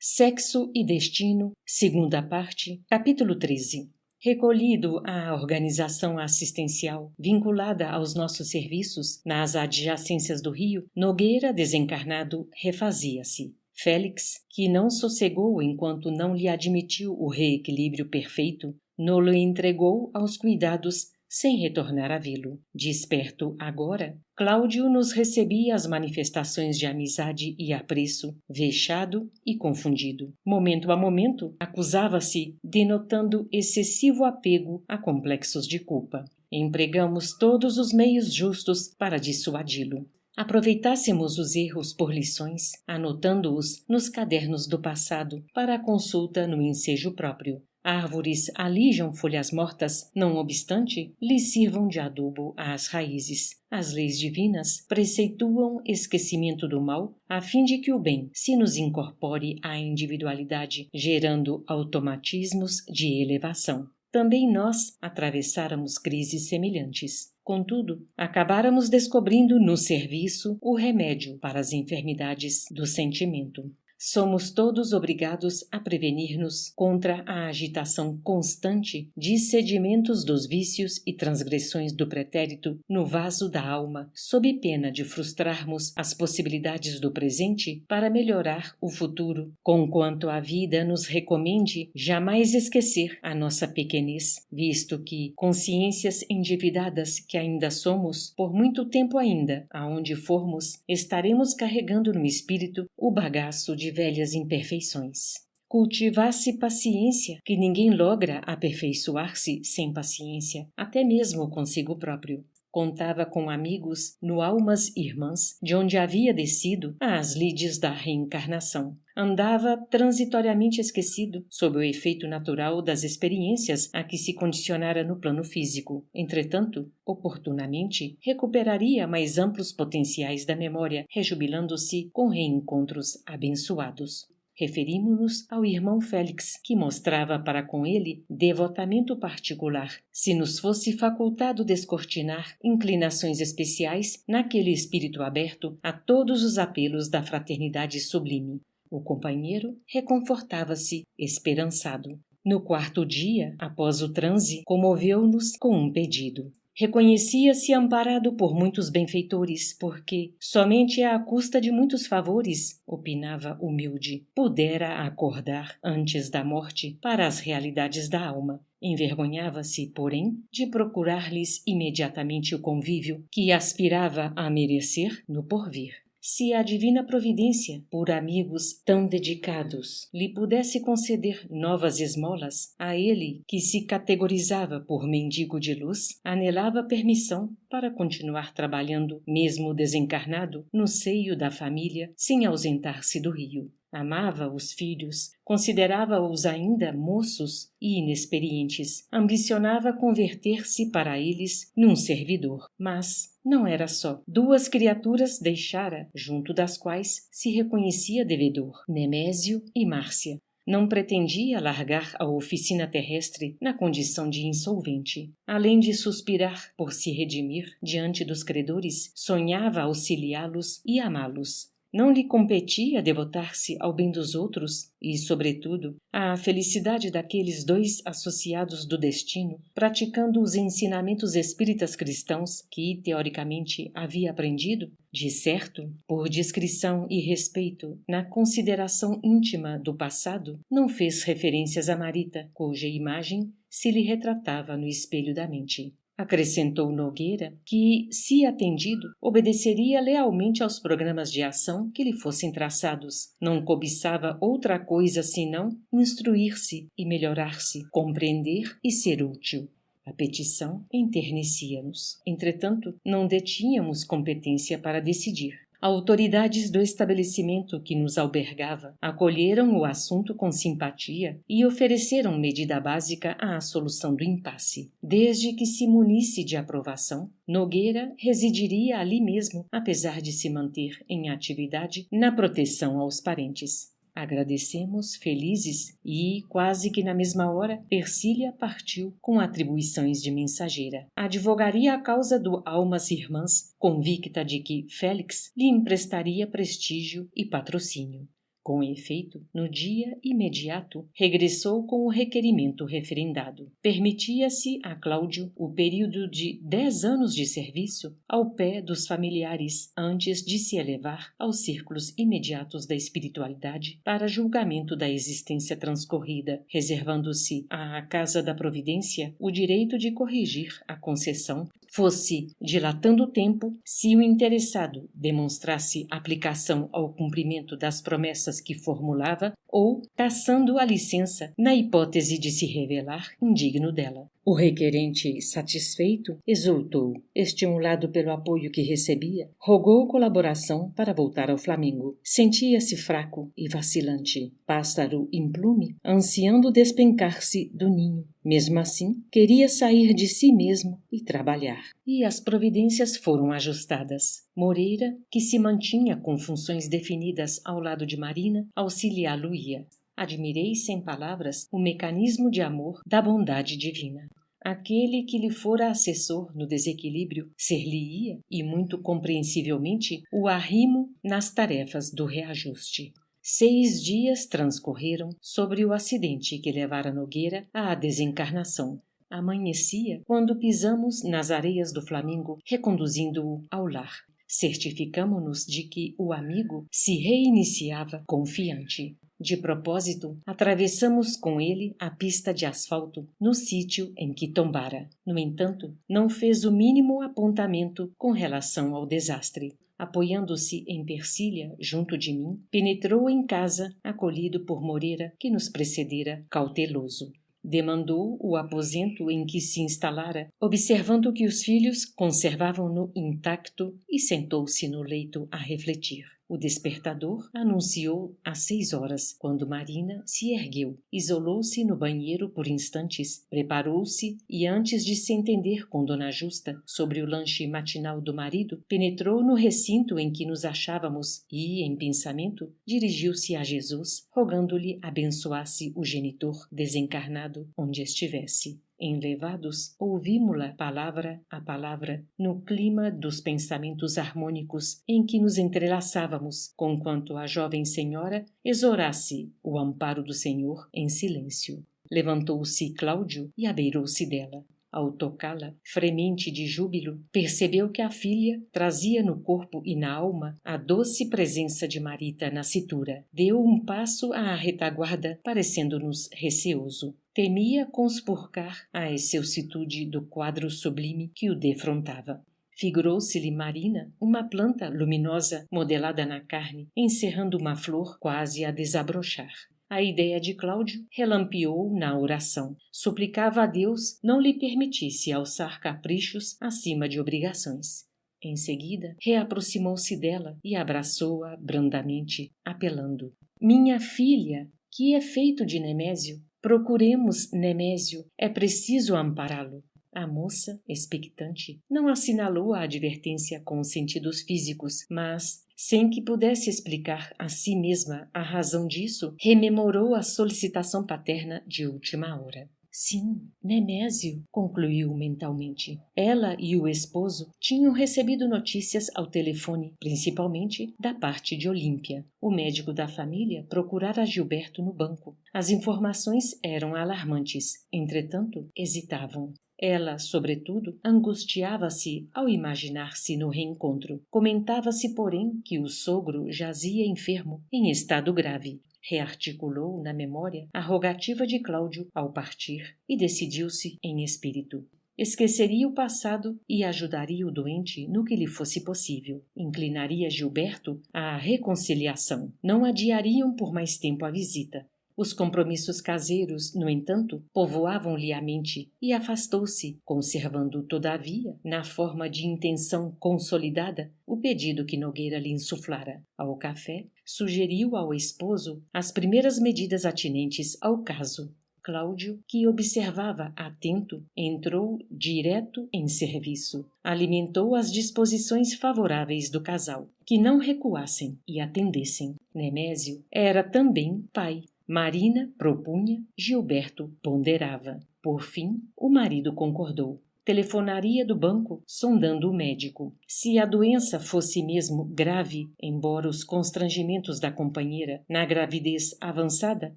Sexo e Destino, segunda parte, capítulo 13. Recolhido à organização assistencial vinculada aos nossos serviços nas adjacências do rio, Nogueira, desencarnado, refazia-se. Félix, que não sossegou enquanto não lhe admitiu o reequilíbrio perfeito, no-lo entregou aos cuidados sem retornar a vê-lo. Desperto agora, Cláudio nos recebia as manifestações de amizade e apreço, vexado e confundido. Momento a momento, acusava-se, denotando excessivo apego a complexos de culpa. Empregamos todos os meios justos para dissuadi-lo. Aproveitássemos os erros por lições, anotando-os nos cadernos do passado para a consulta no ensejo próprio. Árvores alijam folhas mortas, não obstante, lhes sirvam de adubo às raízes. As leis divinas preceituam esquecimento do mal, a fim de que o bem se nos incorpore à individualidade, gerando automatismos de elevação. Também nós atravessáramos crises semelhantes. Contudo, acabáramos descobrindo no serviço o remédio para as enfermidades do sentimento. Somos todos obrigados a prevenir-nos contra a agitação constante de sedimentos dos vícios e transgressões do pretérito no vaso da alma, sob pena de frustrarmos as possibilidades do presente para melhorar o futuro, conquanto a vida nos recomende jamais esquecer a nossa pequenez, visto que, consciências endividadas que ainda somos, por muito tempo ainda, aonde formos, estaremos carregando no espírito o bagaço de velhas imperfeições. Cultivar-se paciência, que ninguém logra aperfeiçoar-se sem paciência, até mesmo consigo próprio. Contava com amigos no Almas Irmãs, de onde havia descido às lides da reencarnação. Andava transitoriamente esquecido, sob o efeito natural das experiências a que se condicionara no plano físico. Entretanto, oportunamente, recuperaria mais amplos potenciais da memória, rejubilando-se com reencontros abençoados. Referimos-nos ao irmão Félix, que mostrava para com ele devotamento particular, se nos fosse facultado descortinar inclinações especiais naquele espírito aberto a todos os apelos da fraternidade sublime. O companheiro reconfortava-se, esperançado. No quarto dia, após o transe, comoveu-nos com um pedido. Reconhecia-se amparado por muitos benfeitores, porque somente à custa de muitos favores, opinava humilde, pudera acordar antes da morte para as realidades da alma. Envergonhava-se, porém, de procurar-lhes imediatamente o convívio que aspirava a merecer no porvir. Se a divina providência, por amigos tão dedicados, lhe pudesse conceder novas esmolas, a ele, que se categorizava por mendigo de luz, anelava permissão para continuar trabalhando, mesmo desencarnado, no seio da família, sem ausentar-se do rio. Amava os filhos, considerava-os ainda moços e inexperientes, ambicionava converter-se para eles num servidor. Mas não era só. 2 criaturas deixara, junto das quais se reconhecia devedor, Nemésio e Márcia. Não pretendia largar a oficina terrestre na condição de insolvente. Além de suspirar por se redimir diante dos credores, sonhava auxiliá-los e amá-los. Não lhe competia devotar-se ao bem dos outros e, sobretudo, à felicidade daqueles 2 associados do destino, praticando os ensinamentos espíritas cristãos que, teoricamente, havia aprendido? De certo, por discrição e respeito, na consideração íntima do passado, não fez referências a Marita, cuja imagem se lhe retratava no espelho da mente. Acrescentou Nogueira que, se atendido, obedeceria lealmente aos programas de ação que lhe fossem traçados. Não cobiçava outra coisa senão instruir-se e melhorar-se, compreender e ser útil. A petição enternecia-nos. Entretanto, não detínhamos competência para decidir. Autoridades do estabelecimento que nos albergava acolheram o assunto com simpatia e ofereceram medida básica à solução do impasse. Desde que se munisse de aprovação, Nogueira residiria ali mesmo, apesar de se manter em atividade na proteção aos parentes. Agradecemos, felizes, e, quase que na mesma hora, Ercília partiu com atribuições de mensageira. Advogaria a causa do Almas Irmãs, convicta de que Félix lhe emprestaria prestígio e patrocínio. Com efeito, no dia imediato, regressou com o requerimento referendado. Permitia-se a Cláudio o período de 10 anos de serviço ao pé dos familiares antes de se elevar aos círculos imediatos da espiritualidade para julgamento da existência transcorrida, reservando-se à Casa da Providência o direito de corrigir a concessão, fosse dilatando o tempo, se o interessado demonstrasse aplicação ao cumprimento das promessas que formulava ou cassando a licença na hipótese de se revelar indigno dela. O requerente, satisfeito, exultou, estimulado pelo apoio que recebia, rogou colaboração para voltar ao Flamengo. Sentia-se fraco e vacilante, pássaro implume, ansiando despencar-se do ninho. Mesmo assim, queria sair de si mesmo e trabalhar. E as providências foram ajustadas. Moreira, que se mantinha com funções definidas ao lado de Marina, auxiliá-lo-ia. Admirei sem palavras o mecanismo de amor da bondade divina. Aquele que lhe fora assessor no desequilíbrio ser-lhe-ia, e muito compreensivelmente, o arrimo nas tarefas do reajuste. 6 dias transcorreram sobre o acidente que levara Nogueira à desencarnação. Amanhecia quando pisamos nas areias do Flamengo, reconduzindo-o ao lar. Certificamo-nos de que o amigo se reiniciava confiante. De propósito, atravessamos com ele a pista de asfalto no sítio em que tombara. No entanto, não fez o mínimo apontamento com relação ao desastre. Apoiando-se em Persília, junto de mim, penetrou em casa, acolhido por Moreira, que nos precedera cauteloso. Demandou o aposento em que se instalara, observando que os filhos conservavam-no intacto, e sentou-se no leito a refletir. O despertador anunciou às 6 horas, quando Marina se ergueu, isolou-se no banheiro por instantes, preparou-se e, antes de se entender com Dona Justa sobre o lanche matinal do marido, penetrou no recinto em que nos achávamos e, em pensamento, dirigiu-se a Jesus, rogando-lhe abençoasse o genitor desencarnado onde estivesse. Enlevados, ouvimo-la palavra a palavra, no clima dos pensamentos harmônicos em que nos entrelaçávamos, conquanto a jovem senhora exorasse o amparo do Senhor em silêncio. Levantou-se Cláudio e abeirou-se dela. Ao tocá-la, fremente de júbilo, percebeu que a filha trazia no corpo e na alma a doce presença de Marita na cintura. Deu um passo à retaguarda, parecendo-nos receoso. Temia conspurcar a excelsitude do quadro sublime que o defrontava. Figurou-se-lhe Marina uma planta luminosa modelada na carne, encerrando uma flor quase a desabrochar. A ideia de Cláudio relampeou na oração. Suplicava a Deus não lhe permitisse alçar caprichos acima de obrigações. Em seguida, reaproximou-se dela e abraçou-a brandamente, apelando. Minha filha, que é feito de Nemésio? Procuremos Nemésio, é preciso ampará-lo. A moça, expectante, não assinalou a advertência com os sentidos físicos, mas, sem que pudesse explicar a si mesma a razão disso, rememorou a solicitação paterna de última hora. Sim, Nemésio, concluiu mentalmente. Ela e o esposo tinham recebido notícias ao telefone, principalmente da parte de Olímpia. O médico da família procurara Gilberto no banco. As informações eram alarmantes, entretanto, hesitavam. Ela, sobretudo, angustiava-se ao imaginar-se no reencontro. Comentava-se, porém, que o sogro jazia enfermo, em estado grave. Rearticulou na memória a rogativa de Cláudio ao partir e decidiu-se em espírito. Esqueceria o passado e ajudaria o doente no que lhe fosse possível. Inclinaria Gilberto à reconciliação. Não adiariam por mais tempo a visita. Os compromissos caseiros, no entanto, povoavam-lhe a mente e afastou-se, conservando, todavia, na forma de intenção consolidada, o pedido que Nogueira lhe insuflara. Ao café, sugeriu ao esposo as primeiras medidas atinentes ao caso. Cláudio, que observava atento, entrou direto em serviço. Alimentou as disposições favoráveis do casal, que não recuassem e atendessem. Nemésio era também pai. Marina propunha, Gilberto ponderava. Por fim, o marido concordou. telefonaria do banco, sondando o médico. Se a doença fosse mesmo grave, embora os constrangimentos da companheira na gravidez avançada,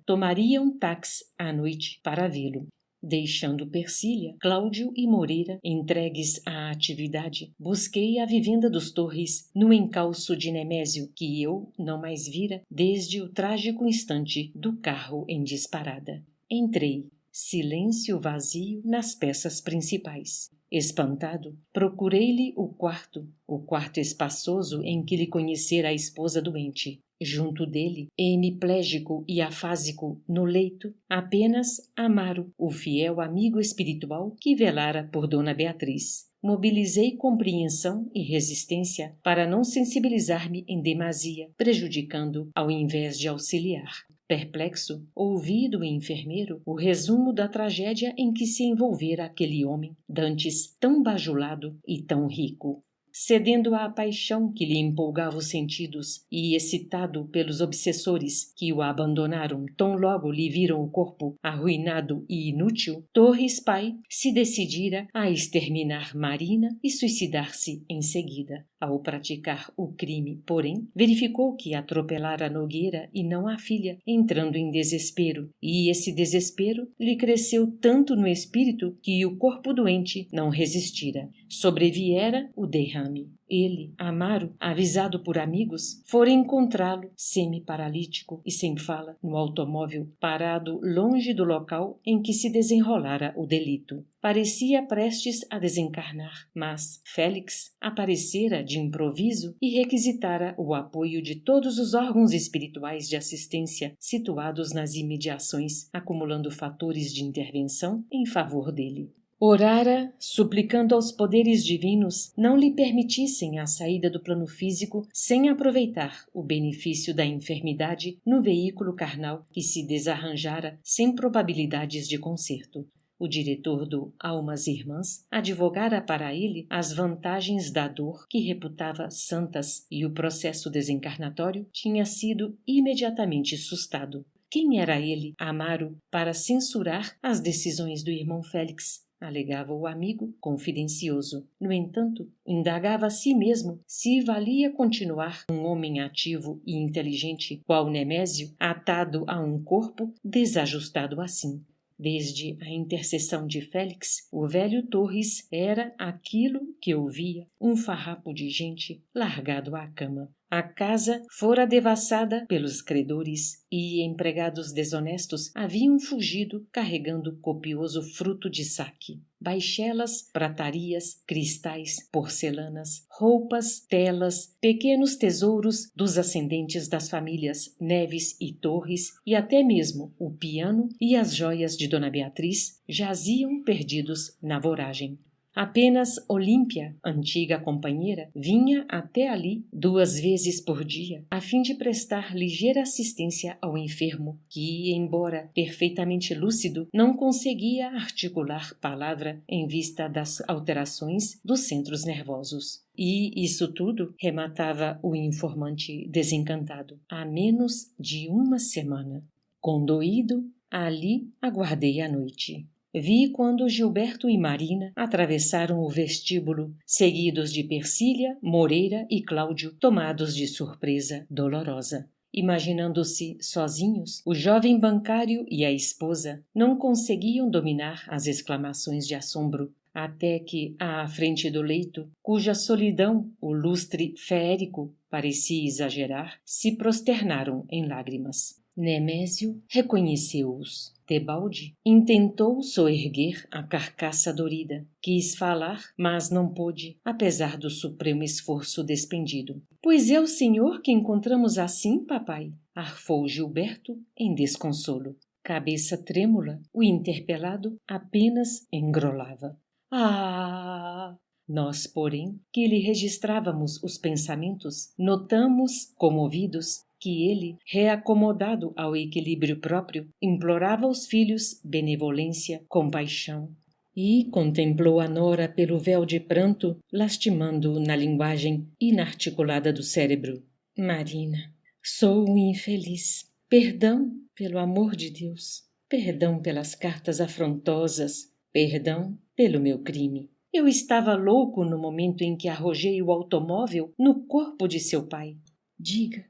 tomaria um táxi à noite para vê-lo. Deixando Persília, Cláudio e Moreira entregues à atividade, busquei a vivenda dos Torres no encalço de Nemésio, que eu não mais vira desde o trágico instante do carro em disparada. Entrei. Silêncio vazio nas peças principais. Espantado, procurei-lhe o quarto espaçoso em que lhe conhecera a esposa doente. Junto dele, hemiplégico e afásico, no leito, apenas Amaro, o fiel amigo espiritual que velara por Dona Beatriz. Mobilizei compreensão e resistência para não sensibilizar-me em demasia, prejudicando ao invés de auxiliar. Perplexo, ouvi do enfermeiro o resumo da tragédia em que se envolvera aquele homem, dantes tão bajulado e tão rico. Cedendo à paixão que lhe empolgava os sentidos e excitado pelos obsessores que o abandonaram tão logo lhe viram o corpo arruinado e inútil, Torres pai se decidira a exterminar Marina e suicidar-se em seguida. Ao praticar o crime, porém, verificou que atropelara Nogueira e não a filha, entrando em desespero, e esse desespero lhe cresceu tanto no espírito que o corpo doente não resistira. Sobreviera o derrame. Ele, Amaro, avisado por amigos, fora encontrá-lo, semi-paralítico e sem fala, no automóvel, parado longe do local em que se desenrolara o delito. Parecia prestes a desencarnar, mas Félix aparecera de improviso e requisitara o apoio de todos os órgãos espirituais de assistência situados nas imediações, acumulando fatores de intervenção em favor dele. Orara, suplicando aos poderes divinos não lhe permitissem a saída do plano físico sem aproveitar o benefício da enfermidade no veículo carnal que se desarranjara sem probabilidades de conserto. O diretor do Almas Irmãs advogara para ele as vantagens da dor que reputava santas e o processo desencarnatório tinha sido imediatamente sustado. Quem era ele, Amaro, para censurar as decisões do irmão Félix? Alegava o amigo confidencioso. No entanto, indagava a si mesmo se valia continuar um homem ativo e inteligente, qual Nemésio, atado a um corpo desajustado assim. Desde a intercessão de Félix, o velho Torres era aquilo que eu via, um farrapo de gente largado à cama. A casa fora devassada pelos credores e empregados desonestos haviam fugido carregando copioso fruto de saque. Baixelas, pratarias, cristais, porcelanas, roupas, telas, pequenos tesouros dos ascendentes das famílias Neves e Torres e até mesmo o piano e as joias de Dona Beatriz jaziam perdidos na voragem. Apenas Olímpia, antiga companheira, vinha até ali 2 vezes por dia, a fim de prestar ligeira assistência ao enfermo, que, embora perfeitamente lúcido, não conseguia articular palavra em vista das alterações dos centros nervosos. E isso tudo, rematava o informante desencantado, há menos de 1 semana. Condoído, ali aguardei a noite. Vi quando Gilberto e Marina atravessaram o vestíbulo, seguidos de Persília, Moreira e Cláudio, tomados de surpresa dolorosa. Imaginando-se sozinhos, o jovem bancário e a esposa não conseguiam dominar as exclamações de assombro, até que, à frente do leito, cuja solidão o lustre feérico parecia exagerar, se prosternaram em lágrimas. Nemésio reconheceu-os. Tebalde intentou soerguer a carcaça dorida. Quis falar, mas não pôde, apesar do supremo esforço despendido. Pois é o senhor que encontramos assim, papai? Arfou Gilberto em desconsolo. Cabeça trêmula, o interpelado apenas engrolava. Ah! Nós, porém, que lhe registrávamos os pensamentos, notamos, comovidos, que ele, reacomodado ao equilíbrio próprio, implorava aos filhos benevolência, compaixão. E contemplou a nora pelo véu de pranto, lastimando na linguagem inarticulada do cérebro. Marina, sou um infeliz. Perdão, pelo amor de Deus. Perdão pelas cartas afrontosas. Perdão pelo meu crime. Eu estava louco no momento em que arrojei o automóvel no corpo de seu pai.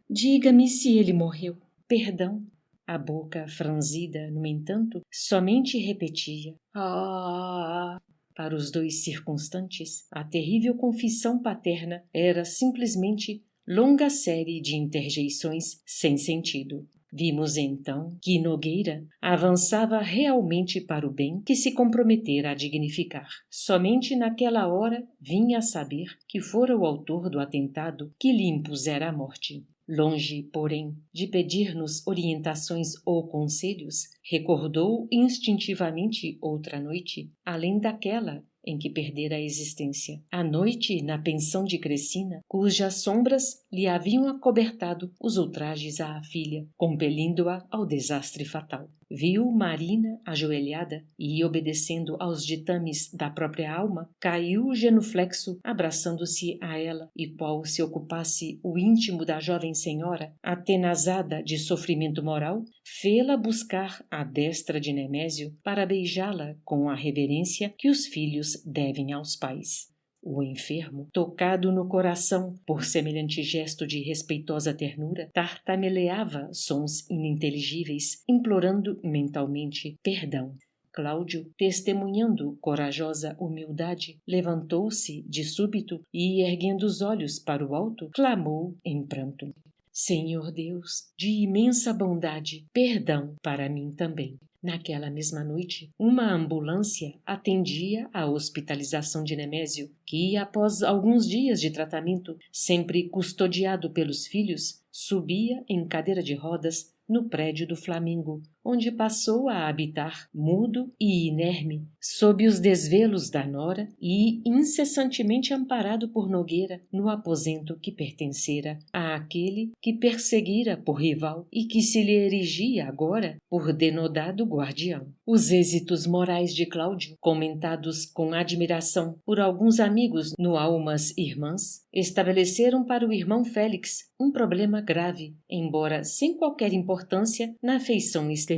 Diga-me se ele morreu. Perdão. A boca franzida, no entanto, somente repetia: "Ah!" Para os dois circunstantes, a terrível confissão paterna era simplesmente longa série de interjeições sem sentido. Vimos então que Nogueira avançava realmente para o bem que se comprometera a dignificar. Somente naquela hora vinha a saber que fora o autor do atentado que lhe impusera a morte. Longe, porém, de pedir-nos orientações ou conselhos, recordou instintivamente outra noite, além daquela em que perdera a existência. A noite na pensão de Crecina, cujas sombras lhe haviam acobertado os ultrajes à filha, compelindo-a ao desastre fatal. Viu Marina ajoelhada e, obedecendo aos ditames da própria alma, caiu genuflexo, abraçando-se a ela, e qual se ocupasse o íntimo da jovem senhora, atenazada de sofrimento moral, fê-la buscar a destra de Nemésio para beijá-la com a reverência que os filhos devem aos pais. O enfermo, tocado no coração por semelhante gesto de respeitosa ternura, tartameleava sons ininteligíveis, implorando mentalmente perdão. Cláudio, testemunhando corajosa humildade, levantou-se de súbito e, erguendo os olhos para o alto, clamou em pranto: Senhor Deus, de imensa bondade, perdão para mim também. Naquela mesma noite, uma ambulância atendia à hospitalização de Nemésio, que, após alguns dias de tratamento, sempre custodiado pelos filhos, subia em cadeira de rodas no prédio do Flamengo, onde passou a habitar, mudo e inerme, sob os desvelos da nora e incessantemente amparado por Nogueira no aposento que pertencera àquele que perseguira por rival e que se lhe erigia agora por denodado guardião. Os êxitos morais de Cláudio, comentados com admiração por alguns amigos no Almas Irmãs, estabeleceram para o irmão Félix um problema grave, embora sem qualquer importância na afeição exterior.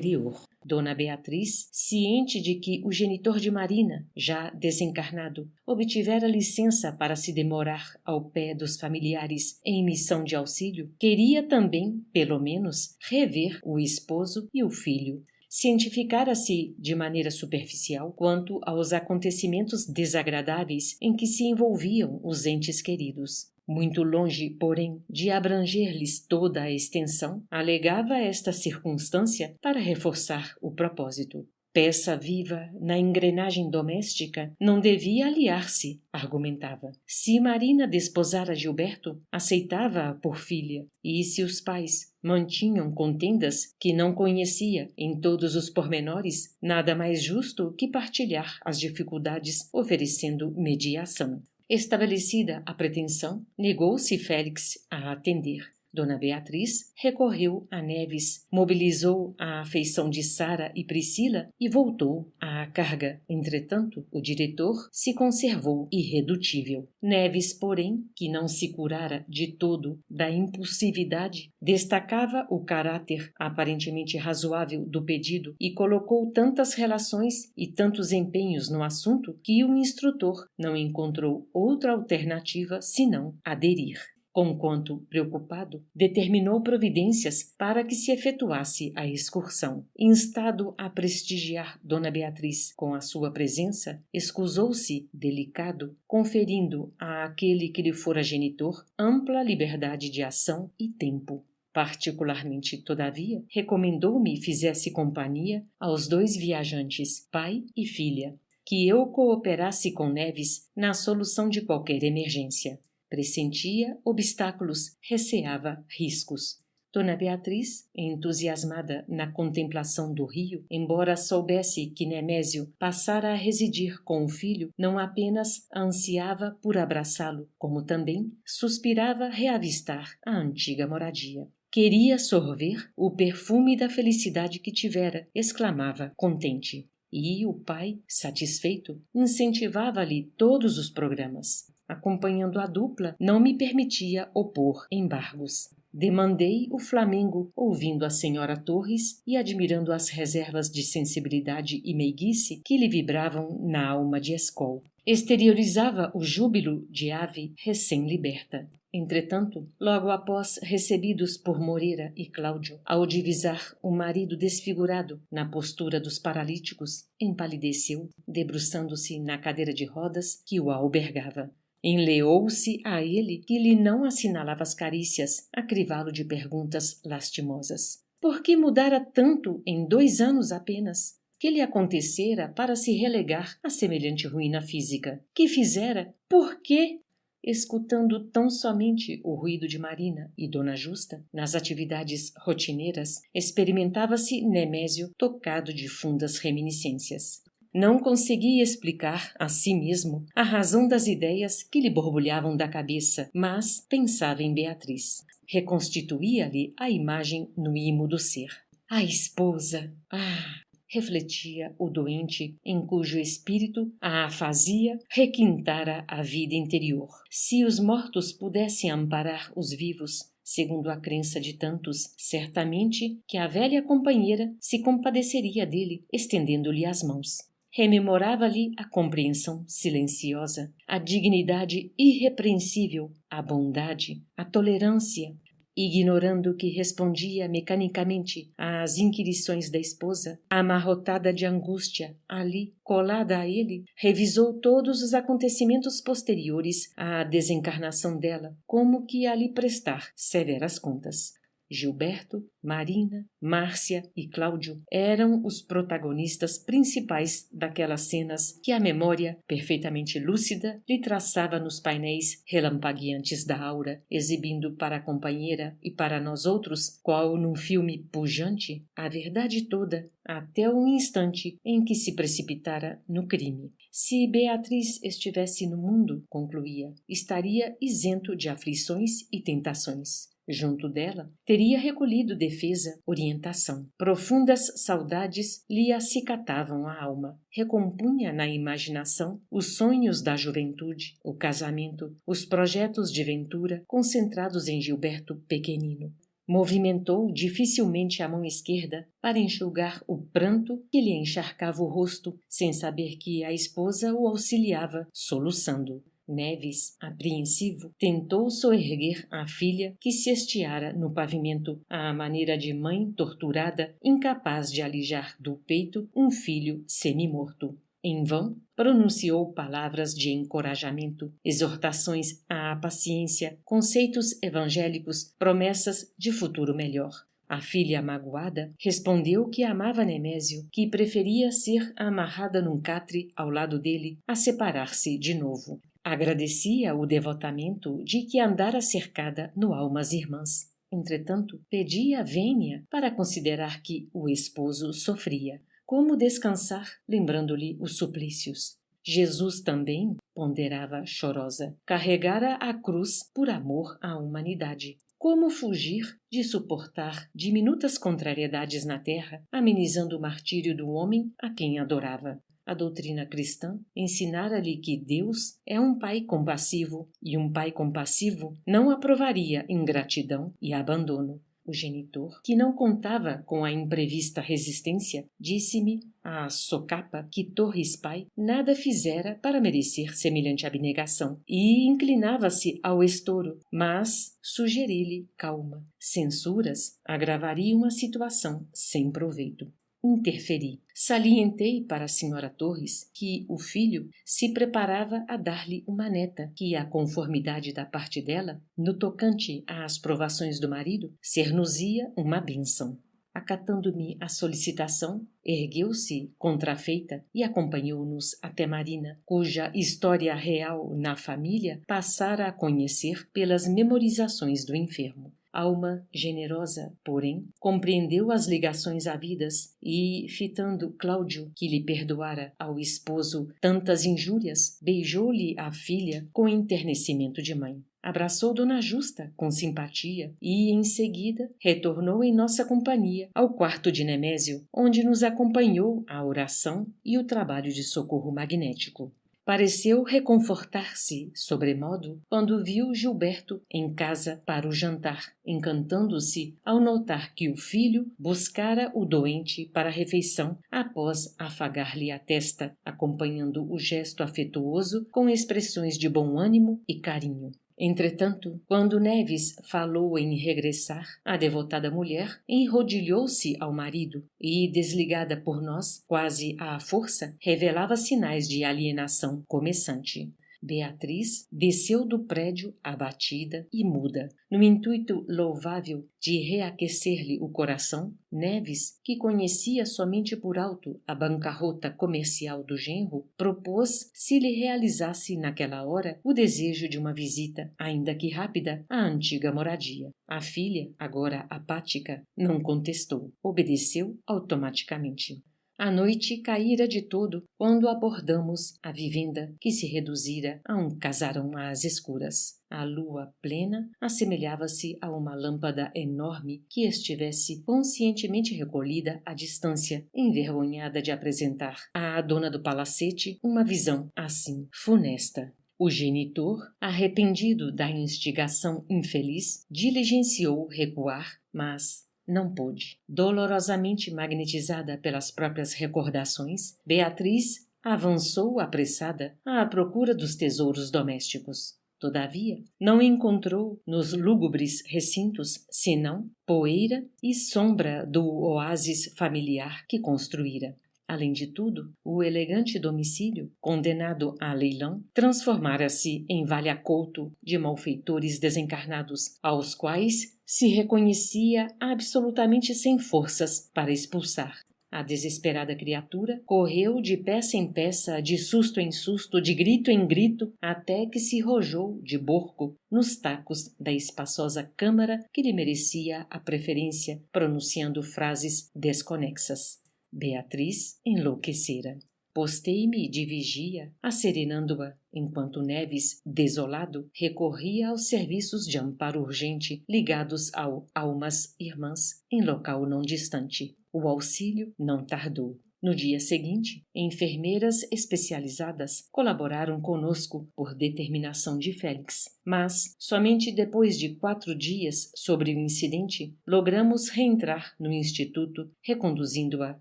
Dona Beatriz, ciente de que o genitor de Marina, já desencarnado, obtivera licença para se demorar ao pé dos familiares em missão de auxílio, queria também, pelo menos, rever o esposo e o filho. Cientificara-se de maneira superficial quanto aos acontecimentos desagradáveis em que se envolviam os entes queridos. Muito longe, porém, de abranger-lhes toda a extensão, alegava esta circunstância para reforçar o propósito. Peça viva na engrenagem doméstica, não devia aliar-se, argumentava. Se Marina desposara Gilberto, aceitava-a por filha, e se os pais mantinham contendas que não conhecia em todos os pormenores, nada mais justo que partilhar as dificuldades oferecendo mediação. Estabelecida a pretensão, negou-se Félix a atender. Dona Beatriz recorreu a Neves, mobilizou a afeição de Sara e Priscila e voltou à carga. Entretanto, o diretor se conservou irredutível. Neves, porém, que não se curara de todo da impulsividade, destacava o caráter aparentemente razoável do pedido e colocou tantas relações e tantos empenhos no assunto que o instrutor não encontrou outra alternativa senão aderir. Conquanto preocupado, determinou providências para que se efetuasse a excursão. Instado a prestigiar Dona Beatriz com a sua presença, escusou-se, delicado, conferindo àquele que lhe fora genitor ampla liberdade de ação e tempo. Particularmente, todavia, recomendou-me fizesse companhia aos dois viajantes, pai e filha, que eu cooperasse com Neves na solução de qualquer emergência. Pressentia obstáculos, receava riscos. Dona Beatriz, entusiasmada na contemplação do rio, embora soubesse que Nemésio passara a residir com o filho, não apenas ansiava por abraçá-lo, como também suspirava reavistar a antiga moradia. Queria sorver o perfume da felicidade que tivera, exclamava, contente. E o pai, satisfeito, incentivava-lhe todos os programas. Acompanhando a dupla, não me permitia opor embargos. Demandei o Flamengo, ouvindo a senhora Torres e admirando as reservas de sensibilidade e meiguice que lhe vibravam na alma de escol. Exteriorizava o júbilo de ave recém-liberta. Entretanto, logo após recebidos por Moreira e Cláudio, ao divisar o marido desfigurado na postura dos paralíticos, empalideceu, debruçando-se na cadeira de rodas que o albergava. Enleou-se a ele, que lhe não assinalava as carícias, a crivá-lo de perguntas lastimosas. Por que mudara tanto em 2 anos apenas? Que lhe acontecera para se relegar a semelhante ruína física? Que fizera? Por quê? Escutando tão somente o ruído de Marina e Dona Justa, nas atividades rotineiras, experimentava-se Nemésio tocado de fundas reminiscências. Não conseguia explicar a si mesmo a razão das ideias que lhe borbulhavam da cabeça, mas pensava em Beatriz. Reconstituía-lhe a imagem no imo do ser. A esposa! Ah! Refletia o doente, em cujo espírito a afasia requintara a vida interior. Se os mortos pudessem amparar os vivos, segundo a crença de tantos, certamente que a velha companheira se compadeceria dele, estendendo-lhe as mãos. Rememorava-lhe a compreensão silenciosa, a dignidade irrepreensível, a bondade, a tolerância. Ignorando que respondia mecanicamente às inquirições da esposa, amarrotada de angústia, ali, colada a ele, revisou todos os acontecimentos posteriores à desencarnação dela, como que a lhe prestar severas contas. Gilberto, Marina, Márcia e Cláudio eram os protagonistas principais daquelas cenas que a memória, perfeitamente lúcida, lhe traçava nos painéis relampagueantes da aura, exibindo para a companheira e para nós outros, qual num filme pujante, a verdade toda, até o instante em que se precipitara no crime. Se Beatriz estivesse no mundo, concluía, estaria isento de aflições e tentações. Junto dela, teria recolhido defesa, orientação. Profundas saudades lhe acicatavam a alma. Recompunha na imaginação os sonhos da juventude, o casamento, os projetos de ventura concentrados em Gilberto pequenino. Movimentou dificilmente a mão esquerda para enxugar o pranto que lhe encharcava o rosto, sem saber que a esposa o auxiliava, soluçando. Neves, apreensivo, tentou soerguer a filha que se estiara no pavimento à maneira de mãe torturada, incapaz de alijar do peito um filho semi-morto. Em vão, pronunciou palavras de encorajamento, exortações à paciência, conceitos evangélicos, promessas de futuro melhor. A filha magoada respondeu que amava Nemésio, que preferia ser amarrada num catre ao lado dele a separar-se de novo. Agradecia o devotamento de que andara cercada no almas irmãs. Entretanto, pedia vênia para considerar que o esposo sofria. Como descansar, lembrando-lhe os suplícios? Jesus também, ponderava chorosa, carregara a cruz por amor à humanidade. Como fugir de suportar diminutas contrariedades na terra, amenizando o martírio do homem a quem adorava? A doutrina cristã ensinara-lhe que Deus é um pai compassivo e um pai compassivo não aprovaria ingratidão e abandono. O genitor, que não contava com a imprevista resistência, disse-me, à socapa, que Torres pai nada fizera para merecer semelhante abnegação, e inclinava-se ao estouro, mas sugeri-lhe calma. Censuras agravariam a situação sem proveito. Interferi. Salientei para a senhora Torres que o filho se preparava a dar-lhe uma neta, que a conformidade da parte dela, no tocante às provações do marido, ser-nos-ia uma bênção. Acatando-me a solicitação, ergueu-se contrafeita e acompanhou-nos até Marina, cuja história real na família passara a conhecer pelas memorizações do enfermo. Alma generosa, porém, compreendeu as ligações havidas e, fitando Cláudio, que lhe perdoara ao esposo tantas injúrias, beijou-lhe a filha com enternecimento de mãe. Abraçou Dona Justa com simpatia e, em seguida, retornou em nossa companhia ao quarto de Nemésio, onde nos acompanhou a oração e o trabalho de socorro magnético. Pareceu reconfortar-se, sobremodo, quando viu Gilberto em casa para o jantar, encantando-se ao notar que o filho buscara o doente para a refeição após afagar-lhe a testa, acompanhando o gesto afetuoso com expressões de bom ânimo e carinho. Entretanto, quando Neves falou em regressar, a devotada mulher enrodilhou-se ao marido e, desligada por nós, quase à força, revelava sinais de alienação começante. Beatriz desceu do prédio abatida e muda. No intuito louvável de reaquecer-lhe o coração, Neves, que conhecia somente por alto a bancarrota comercial do genro, propôs se lhe realizasse naquela hora o desejo de uma visita, ainda que rápida, à antiga moradia. A filha, agora apática, não contestou, obedeceu automaticamente. A noite caíra de todo quando abordamos a vivenda, que se reduzira a um casarão às escuras. A lua plena assemelhava-se a uma lâmpada enorme que estivesse conscientemente recolhida à distância, envergonhada de apresentar à dona do palacete uma visão assim funesta. O genitor, arrependido da instigação infeliz, diligenciou recuar, mas não pôde. Dolorosamente magnetizada pelas próprias recordações, Beatriz avançou apressada à procura dos tesouros domésticos. Todavia, não encontrou nos lúgubres recintos senão poeira e sombra do oásis familiar que construíra. Além de tudo, o elegante domicílio, condenado a leilão, transformara-se em valha-couto de malfeitores desencarnados, aos quais se reconhecia absolutamente sem forças para expulsar. A desesperada criatura correu de peça em peça, de susto em susto, de grito em grito, até que se rojou de borco nos tacos da espaçosa câmara que lhe merecia a preferência, pronunciando frases desconexas. Beatriz enlouquecera. Postei-me de vigia, asserenando-a, enquanto Neves, desolado, recorria aos serviços de amparo urgente ligados ao Almas Irmãs, em local não distante. O auxílio não tardou. No dia seguinte, enfermeiras especializadas colaboraram conosco por determinação de Félix, mas somente depois de 4 dias sobre o incidente logramos reentrar no instituto, reconduzindo-a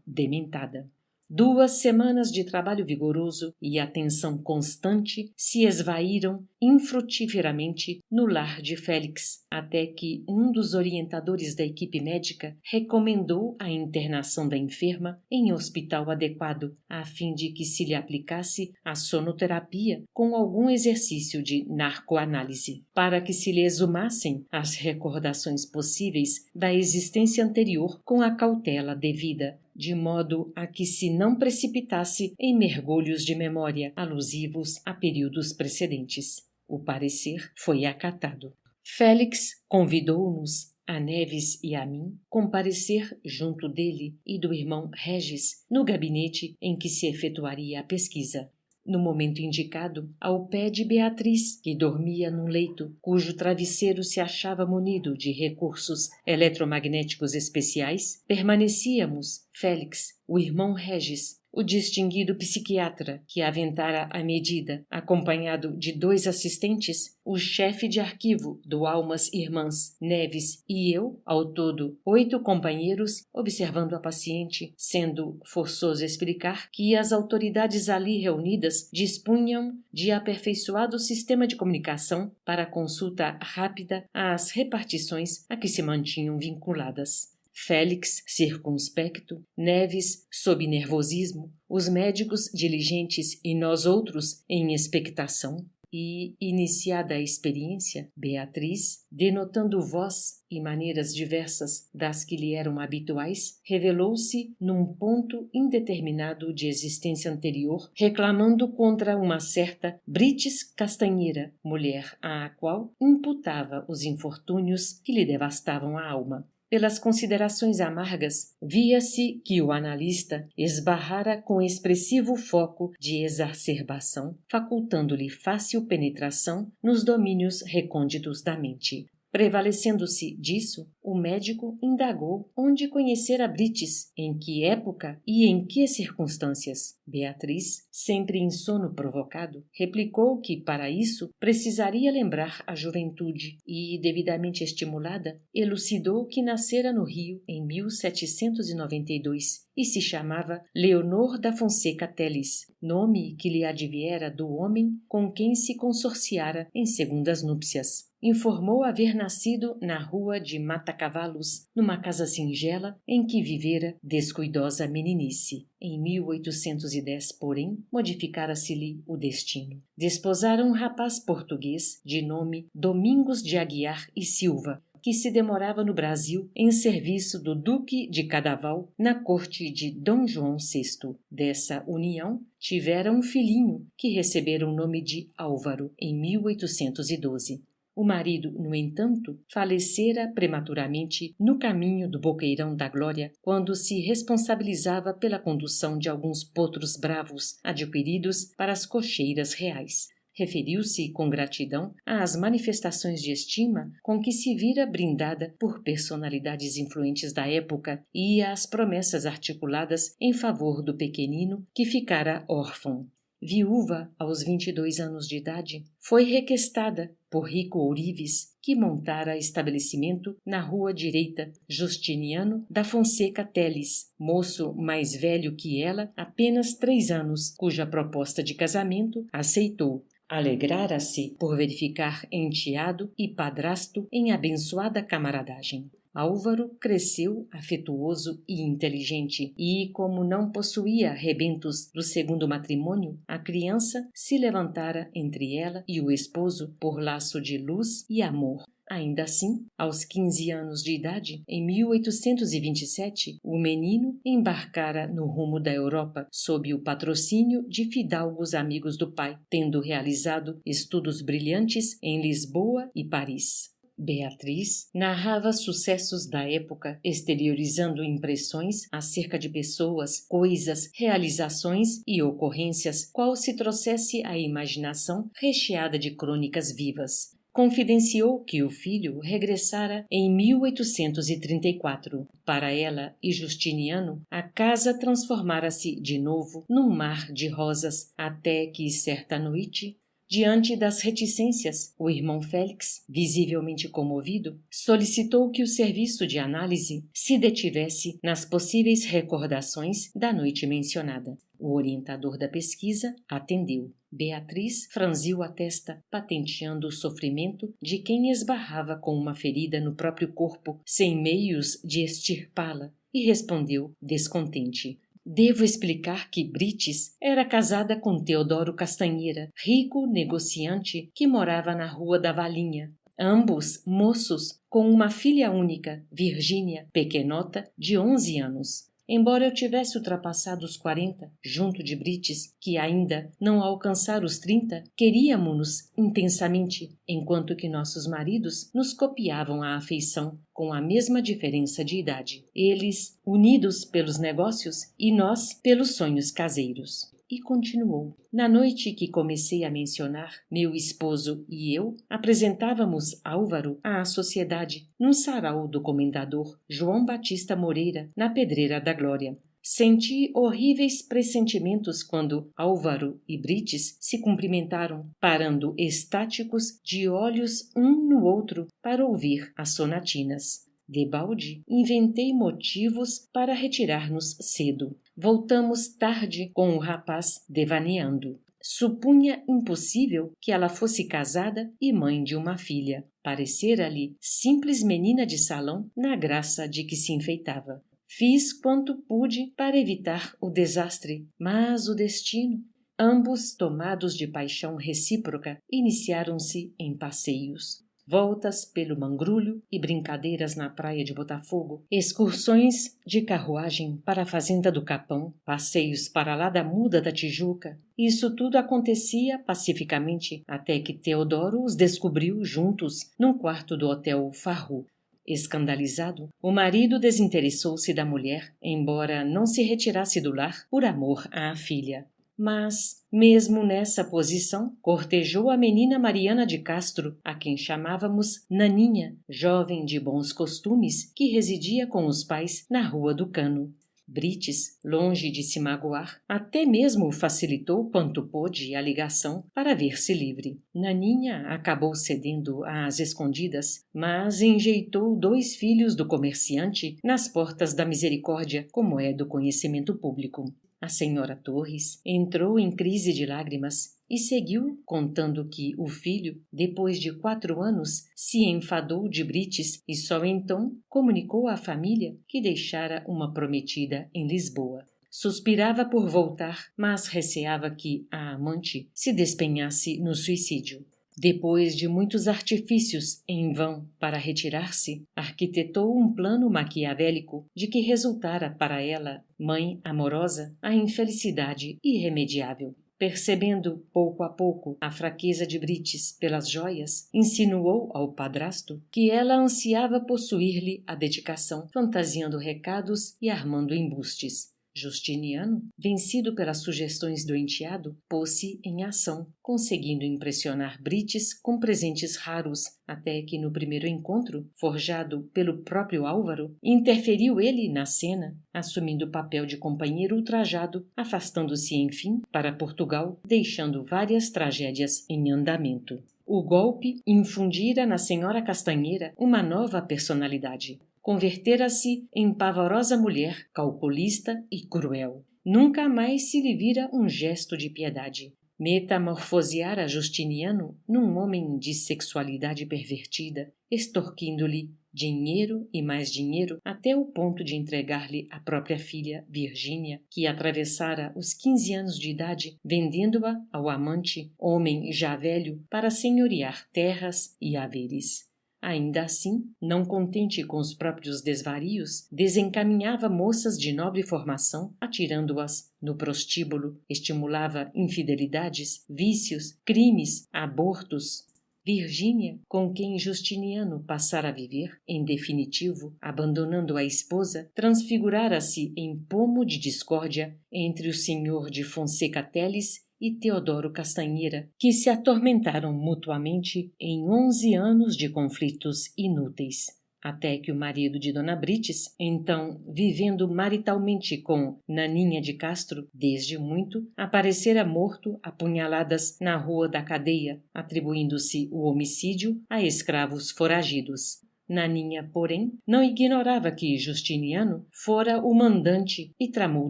dementada. 2 semanas de trabalho vigoroso e atenção constante se esvaíram infrutíferamente no lar de Félix, até que um dos orientadores da equipe médica recomendou a internação da enferma em hospital adequado, a fim de que se lhe aplicasse a sonoterapia com algum exercício de narcoanálise, para que se lhe exumassem as recordações possíveis da existência anterior com a cautela devida, de modo a que se não precipitasse em mergulhos de memória alusivos a períodos precedentes. O parecer foi acatado. Félix convidou-nos, a Neves e a mim, comparecer junto dele e do irmão Regis no gabinete em que se efetuaria a pesquisa. No momento indicado, ao pé de Beatriz, que dormia num leito cujo travesseiro se achava munido de recursos eletromagnéticos especiais, permanecíamos Félix, o irmão Regis, o distinguido psiquiatra que aventara a medida, acompanhado de 2 assistentes, o chefe de arquivo do Almas Irmãs, Neves, e eu, ao todo 8 companheiros, observando a paciente, sendo forçoso explicar que as autoridades ali reunidas dispunham de aperfeiçoado sistema de comunicação para consulta rápida às repartições a que se mantinham vinculadas. Félix, circunspecto, Neves, sob nervosismo, os médicos diligentes e nós outros em expectação. E, iniciada a experiência, Beatriz, denotando voz e maneiras diversas das que lhe eram habituais, revelou-se num ponto indeterminado de existência anterior, reclamando contra uma certa Brites Castanheira, mulher à qual imputava os infortúnios que lhe devastavam a alma. Pelas considerações amargas, via-se que o analista esbarrara com expressivo foco de exacerbação, facultando-lhe fácil penetração nos domínios recônditos da mente. Prevalecendo-se disso, O médico indagou onde conhecera Brites, em que época e em que circunstâncias. Beatriz, sempre em sono provocado, replicou que, para isso, precisaria lembrar a juventude e, devidamente estimulada, elucidou que nascera no Rio em 1792 e se chamava Leonor da Fonseca Teles, nome que lhe adviera do homem com quem se consorciara em segundas núpcias. Informou haver nascido na rua de Matacavalos, numa casa singela em que vivera descuidosa meninice. Em 1810, porém, modificara-se-lhe o destino. Desposara um rapaz português de nome Domingos de Aguiar e Silva, que se demorava no Brasil em serviço do Duque de Cadaval na corte de Dom João VI. Dessa união tivera um filhinho que recebera o nome de Álvaro em 1812. O marido, no entanto, falecera prematuramente no caminho do Boqueirão da Glória, quando se responsabilizava pela condução de alguns potros bravos adquiridos para as cocheiras reais. Referiu-se com gratidão às manifestações de estima com que se vira brindada por personalidades influentes da época e às promessas articuladas em favor do pequenino que ficara órfão. Viúva aos 22 anos de idade, foi requestada por rico ourives que montara estabelecimento na rua direita Justiniano da Fonseca Teles, moço mais velho que ela, apenas 3 anos, cuja proposta de casamento aceitou. Alegrara-se por verificar enteado e padrasto em abençoada camaradagem. Álvaro cresceu afetuoso e inteligente e, como não possuía rebentos do segundo matrimônio, a criança se levantara entre ela e o esposo por laço de luz e amor. Ainda assim, aos 15 anos de idade, em 1827, o menino embarcara no rumo da Europa sob o patrocínio de fidalgos amigos do pai, tendo realizado estudos brilhantes em Lisboa e Paris. Beatriz narrava sucessos da época, exteriorizando impressões acerca de pessoas, coisas, realizações e ocorrências, qual se trouxesse a imaginação recheada de crônicas vivas. Confidenciou que o filho regressara em 1834. Para ela e Justiniano, a casa transformara-se de novo num mar de rosas, até que, certa noite, diante das reticências, o irmão Félix, visivelmente comovido, solicitou que o serviço de análise se detivesse nas possíveis recordações da noite mencionada. O orientador da pesquisa atendeu. Beatriz franziu a testa, patenteando o sofrimento de quem esbarrava com uma ferida no próprio corpo, sem meios de extirpá-la, e respondeu, descontente: Devo explicar que Brites era casada com Teodoro Castanheira, rico negociante que morava na Rua da Valinha. Ambos moços com uma filha única, Virgínia, pequenota, de 11 anos. Embora eu tivesse ultrapassado os 40, junto de Brites, que ainda não alcançara os 30, queríamo-nos intensamente, enquanto que nossos maridos nos copiavam a afeição, com a mesma diferença de idade. Eles, unidos pelos negócios, e nós pelos sonhos caseiros. E continuou. Na noite que comecei a mencionar, meu esposo e eu apresentávamos Álvaro à sociedade num sarau do comendador João Batista Moreira, na Pedreira da Glória. Senti horríveis pressentimentos quando Álvaro e Brites se cumprimentaram, parando estáticos de olhos um no outro para ouvir as sonatinas. Debalde, inventei motivos para retirar-nos cedo. Voltamos tarde com o rapaz devaneando. Supunha impossível que ela fosse casada e mãe de uma filha. Parecera-lhe simples menina de salão na graça de que se enfeitava. Fiz quanto pude para evitar o desastre, mas o destino... Ambos, tomados de paixão recíproca, iniciaram-se em passeios. Voltas pelo Mangrulho e brincadeiras na praia de Botafogo, excursões de carruagem para a fazenda do Capão, passeios para lá da Muda da Tijuca. Isso tudo acontecia pacificamente até que Teodoro os descobriu juntos num quarto do Hotel Farru. Escandalizado, o marido desinteressou-se da mulher, embora não se retirasse do lar por amor à filha. Mas, mesmo nessa posição, cortejou a menina Mariana de Castro, a quem chamávamos Naninha, jovem de bons costumes, que residia com os pais na Rua do Cano. Brites, longe de se magoar, até mesmo facilitou quanto pôde a ligação para ver-se livre. Naninha acabou cedendo às escondidas, mas enjeitou 2 filhos do comerciante nas portas da misericórdia, como é do conhecimento público. A senhora Torres entrou em crise de lágrimas e seguiu contando que o filho, depois de 4 anos, se enfadou de Brites e só então comunicou à família que deixara uma prometida em Lisboa. Suspirava por voltar, mas receava que a amante se despenhasse no suicídio. Depois de muitos artifícios em vão para retirar-se, arquitetou um plano maquiavélico de que resultara para ela, mãe amorosa, a infelicidade irremediável. Percebendo pouco a pouco a fraqueza de Brites pelas joias, insinuou ao padrasto que ela ansiava possuir-lhe a dedicação, fantasiando recados e armando embustes. Justiniano, vencido pelas sugestões do enteado, pôs-se em ação, conseguindo impressionar Brites com presentes raros, até que no primeiro encontro, forjado pelo próprio Álvaro, interferiu ele na cena, assumindo o papel de companheiro ultrajado, afastando-se, enfim, para Portugal, deixando várias tragédias em andamento. O golpe infundira na senhora Castanheira uma nova personalidade. Convertera-se em pavorosa mulher, calculista e cruel. Nunca mais se lhe vira um gesto de piedade. Metamorfoseara Justiniano num homem de sexualidade pervertida, extorquindo-lhe dinheiro e mais dinheiro até o ponto de entregar-lhe a própria filha, Virgínia, que atravessara os 15 anos de idade, vendendo-a ao amante, homem já velho, para senhorear terras e haveres. Ainda assim, não contente com os próprios desvarios, desencaminhava moças de nobre formação, atirando-as no prostíbulo, estimulava infidelidades, vícios, crimes, abortos. Virgínia, com quem Justiniano passara a viver, em definitivo, abandonando a esposa, transfigurara-se em pomo de discórdia entre o senhor de Fonseca Teles e Teodoro Castanheira, que se atormentaram mutuamente em 11 anos de conflitos inúteis, até que o marido de Dona Brites, então vivendo maritalmente com Naninha de Castro desde muito, aparecera morto a punhaladas na Rua da Cadeia, atribuindo-se o homicídio a escravos foragidos. Naninha, porém, não ignorava que Justiniano fora o mandante e tramou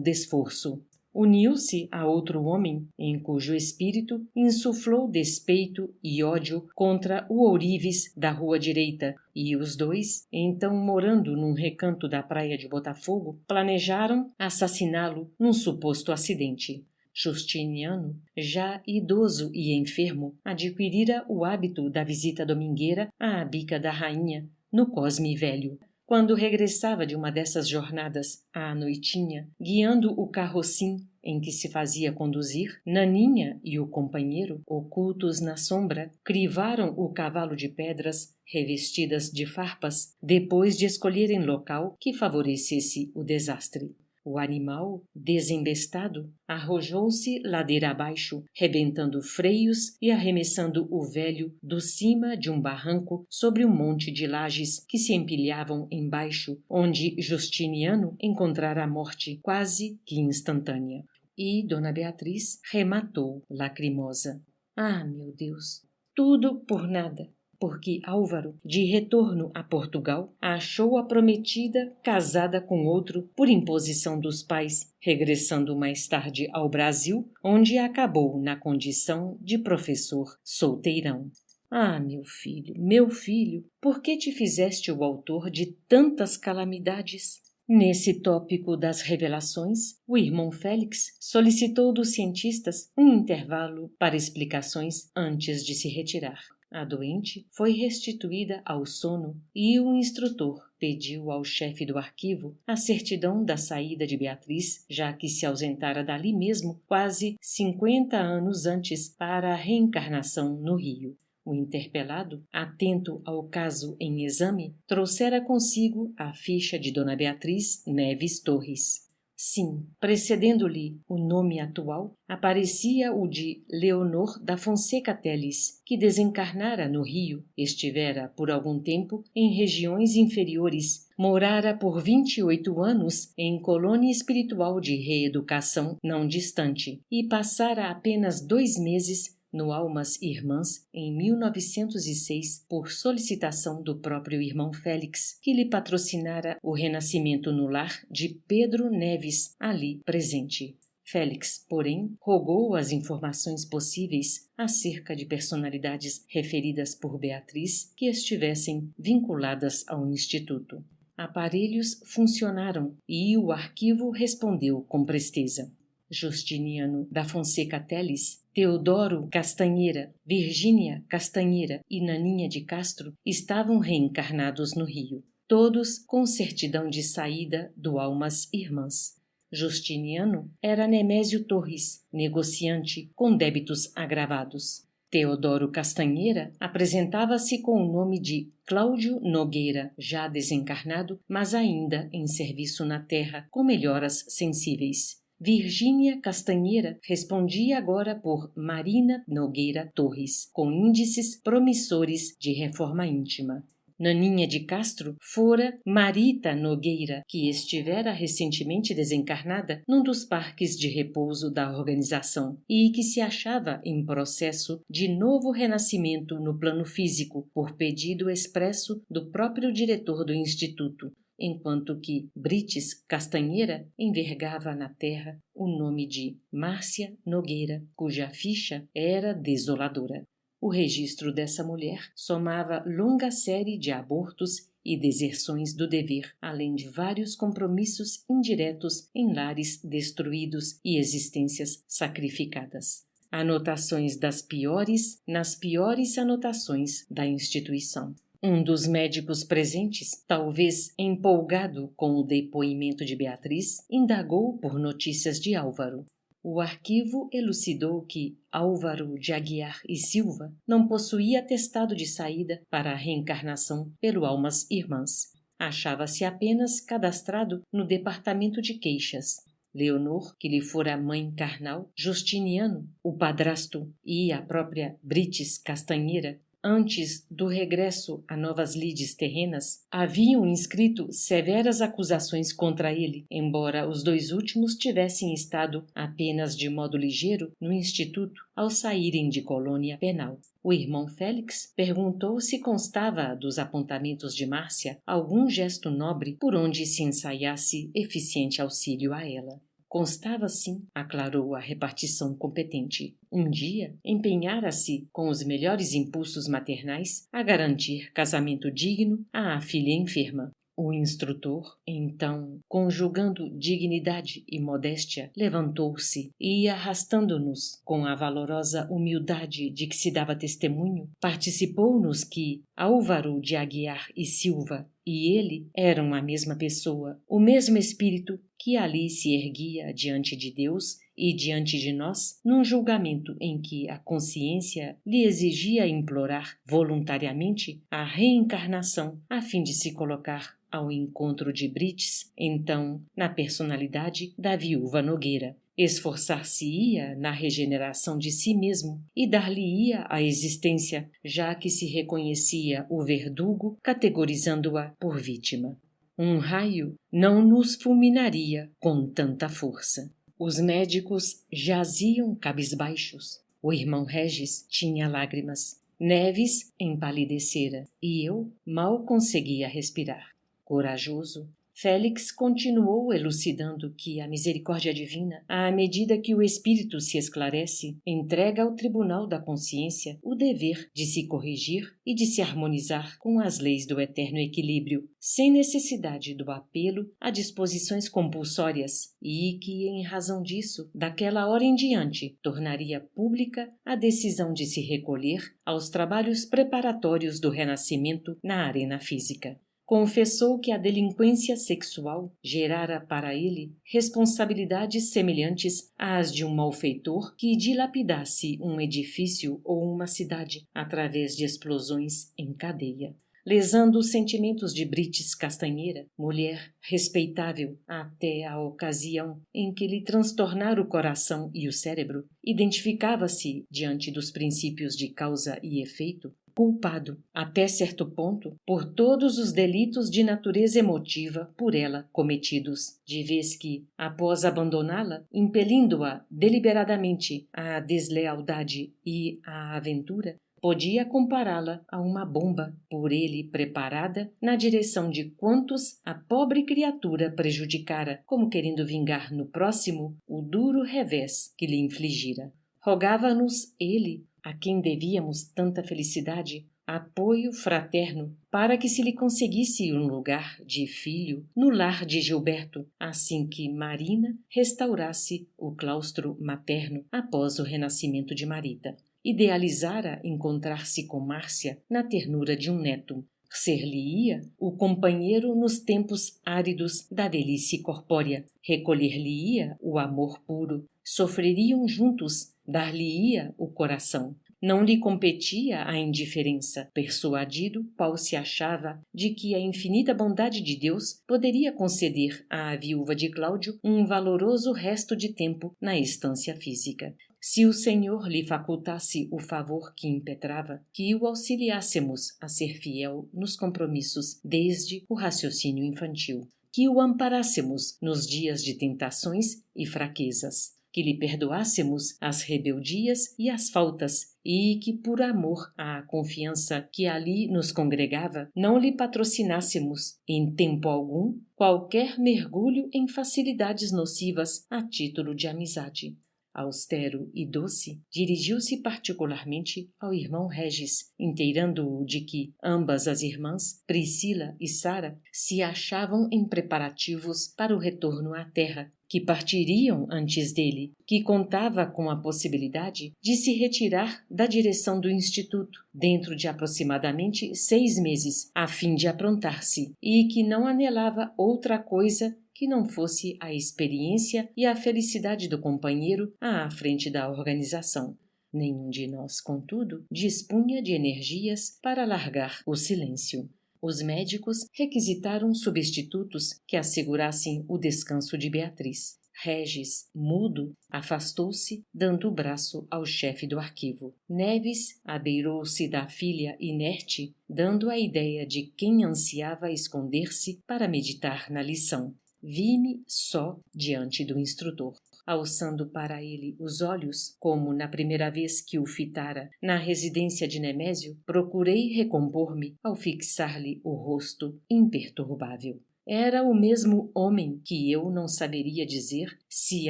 desforço. Uniu-se a outro homem, em cujo espírito insuflou despeito e ódio contra o ourives da Rua Direita, e os 2, então morando num recanto da praia de Botafogo, planejaram assassiná-lo num suposto acidente. Justiniano, já idoso e enfermo, adquirira o hábito da visita domingueira à bica da rainha, no Cosme Velho. Quando regressava de uma dessas jornadas, à noitinha, guiando o carrocim em que se fazia conduzir, Naninha e o companheiro, ocultos na sombra, crivaram o cavalo de pedras revestidas de farpas, depois de escolherem local que favorecesse o desastre. O animal, desembestado, arrojou-se ladeira abaixo, rebentando freios e arremessando o velho do cima de um barranco sobre um monte de lajes que se empilhavam embaixo, onde Justiniano encontrara a morte quase que instantânea. E Dona Beatriz rematou lacrimosa. Ah, meu Deus! Tudo por nada! Porque Álvaro, de retorno a Portugal, a achou a prometida casada com outro por imposição dos pais, regressando mais tarde ao Brasil, onde acabou na condição de professor solteirão. Ah, meu filho, por que te fizeste o autor de tantas calamidades? Nesse tópico das revelações, o irmão Félix solicitou dos cientistas um intervalo para explicações antes de se retirar. A doente foi restituída ao sono e o instrutor pediu ao chefe do arquivo a certidão da saída de Beatriz, já que se ausentara dali mesmo quase 50 anos antes para a reencarnação no Rio. O interpelado, atento ao caso em exame, trouxera consigo a ficha de Dona Beatriz Neves Torres. Sim, precedendo-lhe o nome atual, aparecia o de Leonor da Fonseca Teles, que desencarnara no Rio, estivera por algum tempo em regiões inferiores, morara por 28 anos em colônia espiritual de reeducação não distante e passara apenas 2 meses no Almas Irmãs, em 1906, por solicitação do próprio irmão Félix, que lhe patrocinara o renascimento no lar de Pedro Neves, ali presente. Félix, porém, rogou as informações possíveis acerca de personalidades referidas por Beatriz que estivessem vinculadas ao Instituto. Aparelhos funcionaram e o arquivo respondeu com presteza. Justiniano da Fonseca Teles, Teodoro Castanheira, Virgínia Castanheira e Naninha de Castro estavam reencarnados no Rio, todos com certidão de saída do Almas Irmãs. Justiniano era Nemésio Torres, negociante com débitos agravados. Teodoro Castanheira apresentava-se com o nome de Cláudio Nogueira, já desencarnado, mas ainda em serviço na terra, com melhoras sensíveis. Virgínia Castanheira respondia agora por Marina Nogueira Torres, com índices promissores de reforma íntima. Naninha de Castro fora Marita Nogueira, que estivera recentemente desencarnada num dos parques de repouso da organização e que se achava em processo de novo renascimento no plano físico, por pedido expresso do próprio diretor do Instituto, enquanto que Brites Castanheira envergava na terra o nome de Márcia Nogueira, cuja ficha era desoladora. O registro dessa mulher somava longa série de abortos e deserções do dever, além de vários compromissos indiretos em lares destruídos e existências sacrificadas. Anotações das piores nas piores anotações da instituição. Um dos médicos presentes, talvez empolgado com o depoimento de Beatriz, indagou por notícias de Álvaro. O arquivo elucidou que Álvaro de Aguiar e Silva não possuía atestado de saída para a reencarnação pelo Almas Irmãs. Achava-se apenas cadastrado no departamento de queixas. Leonor, que lhe fora mãe carnal, Justiniano, o padrasto e a própria Brites Castanheira, antes do regresso a novas lides terrenas, haviam inscrito severas acusações contra ele, embora os 2 últimos tivessem estado apenas de modo ligeiro no instituto ao saírem de colônia penal. O irmão Félix perguntou se constava dos apontamentos de Márcia algum gesto nobre por onde se ensaiasse eficiente auxílio a ela. Constava sim, aclarou a repartição competente. Um dia, empenhara-se, com os melhores impulsos maternais, a garantir casamento digno à filha enferma. O instrutor, então, conjugando dignidade e modéstia, levantou-se e, arrastando-nos com a valorosa humildade de que se dava testemunho, participou-nos que Álvaro de Aguiar e Silva e ele eram a mesma pessoa, o mesmo espírito que ali se erguia diante de Deus e diante de nós, num julgamento em que a consciência lhe exigia implorar voluntariamente a reencarnação a fim de se colocar ao encontro de Brites, então na personalidade da viúva Nogueira. Esforçar-se-ia na regeneração de si mesmo e dar-lhe-ia a existência, já que se reconhecia o verdugo, categorizando-a por vítima. Um raio não nos fulminaria com tanta força. Os médicos jaziam cabisbaixos. O irmão Regis tinha lágrimas. Neves empalidecera e eu mal conseguia respirar. Corajoso, Félix continuou elucidando que a misericórdia divina, à medida que o espírito se esclarece, entrega ao tribunal da consciência o dever de se corrigir e de se harmonizar com as leis do eterno equilíbrio, sem necessidade do apelo a disposições compulsórias, e que, em razão disso, daquela hora em diante, tornaria pública a decisão de se recolher aos trabalhos preparatórios do renascimento na arena física. Confessou que a delinquência sexual gerara para ele responsabilidades semelhantes às de um malfeitor que dilapidasse um edifício ou uma cidade através de explosões em cadeia. lesando os sentimentos de Brites Castanheira, mulher respeitável até a ocasião em que lhe transtornara o coração e o cérebro, identificava-se, diante dos princípios de causa e efeito, culpado, até certo ponto, por todos os delitos de natureza emotiva por ela cometidos, de vez que, após abandoná-la, impelindo-a deliberadamente à deslealdade e à aventura, podia compará-la a uma bomba por ele preparada na direção de quantos a pobre criatura prejudicara, como querendo vingar no próximo o duro revés que lhe infligira. Rogava-nos ele, a quem devíamos tanta felicidade, apoio fraterno, para que se lhe conseguisse um lugar de filho no lar de Gilberto, assim que Marina restaurasse o claustro materno após o renascimento de Marita. Idealizara encontrar-se com Márcia na ternura de um neto. Ser-lhe-ia o companheiro nos tempos áridos da velhice corpórea, recolher-lhe-ia o amor puro, sofreriam juntos, dar-lhe-ia o coração. Não lhe competia a indiferença, persuadido, Paulo se achava de que a infinita bondade de Deus poderia conceder à viúva de Cláudio um valoroso resto de tempo na estância física. Se o Senhor lhe facultasse o favor que impetrava, que o auxiliássemos a ser fiel nos compromissos desde o raciocínio infantil, que o amparássemos nos dias de tentações e fraquezas, que lhe perdoássemos as rebeldias e as faltas, e que, por amor à confiança que ali nos congregava, não lhe patrocinássemos, em tempo algum, qualquer mergulho em facilidades nocivas a título de amizade. Austero e doce, dirigiu-se particularmente ao irmão Regis, inteirando-o de que ambas as irmãs, Priscila e Sara, se achavam em preparativos para o retorno à terra, que partiriam antes dele, que contava com a possibilidade de se retirar da direção do Instituto, dentro de aproximadamente 6 meses, a fim de aprontar-se, e que não anelava outra coisa que não fosse a experiência e a felicidade do companheiro à frente da organização. Nenhum de nós, contudo, dispunha de energias para alargar o silêncio. Os médicos requisitaram substitutos que assegurassem o descanso de Beatriz. Regis, mudo, afastou-se, dando o braço ao chefe do arquivo. Neves abeirou-se da filha inerte, dando a ideia de quem ansiava esconder-se para meditar na lição. Vi-me só diante do instrutor. Alçando para ele os olhos, como na primeira vez que o fitara na residência de Nemésio, procurei recompor-me ao fixar-lhe o rosto imperturbável. Era o mesmo homem que eu não saberia dizer se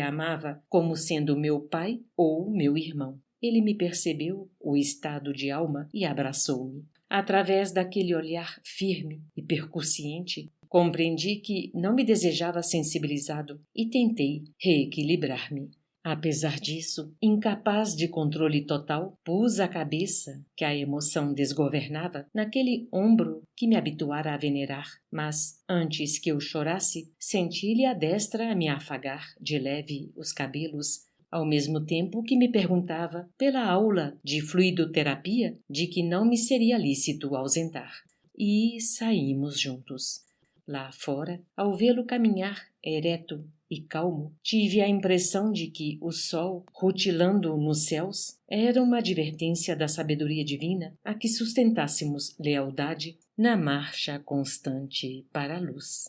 amava como sendo meu pai ou meu irmão. Ele me percebeu o estado de alma e abraçou-me. Através daquele olhar firme e percussiente, compreendi que não me desejava sensibilizado e tentei reequilibrar-me. Apesar disso, incapaz de controle total, pus a cabeça, que a emoção desgovernava, naquele ombro que me habituara a venerar. Mas, antes que eu chorasse, senti-lhe a destra a me afagar de leve os cabelos, ao mesmo tempo que me perguntava pela aula de fluidoterapia de que não me seria lícito ausentar. E saímos juntos. Lá fora, ao vê-lo caminhar ereto e calmo, tive a impressão de que o sol, rutilando nos céus, era uma advertência da sabedoria divina a que sustentássemos lealdade na marcha constante para a luz.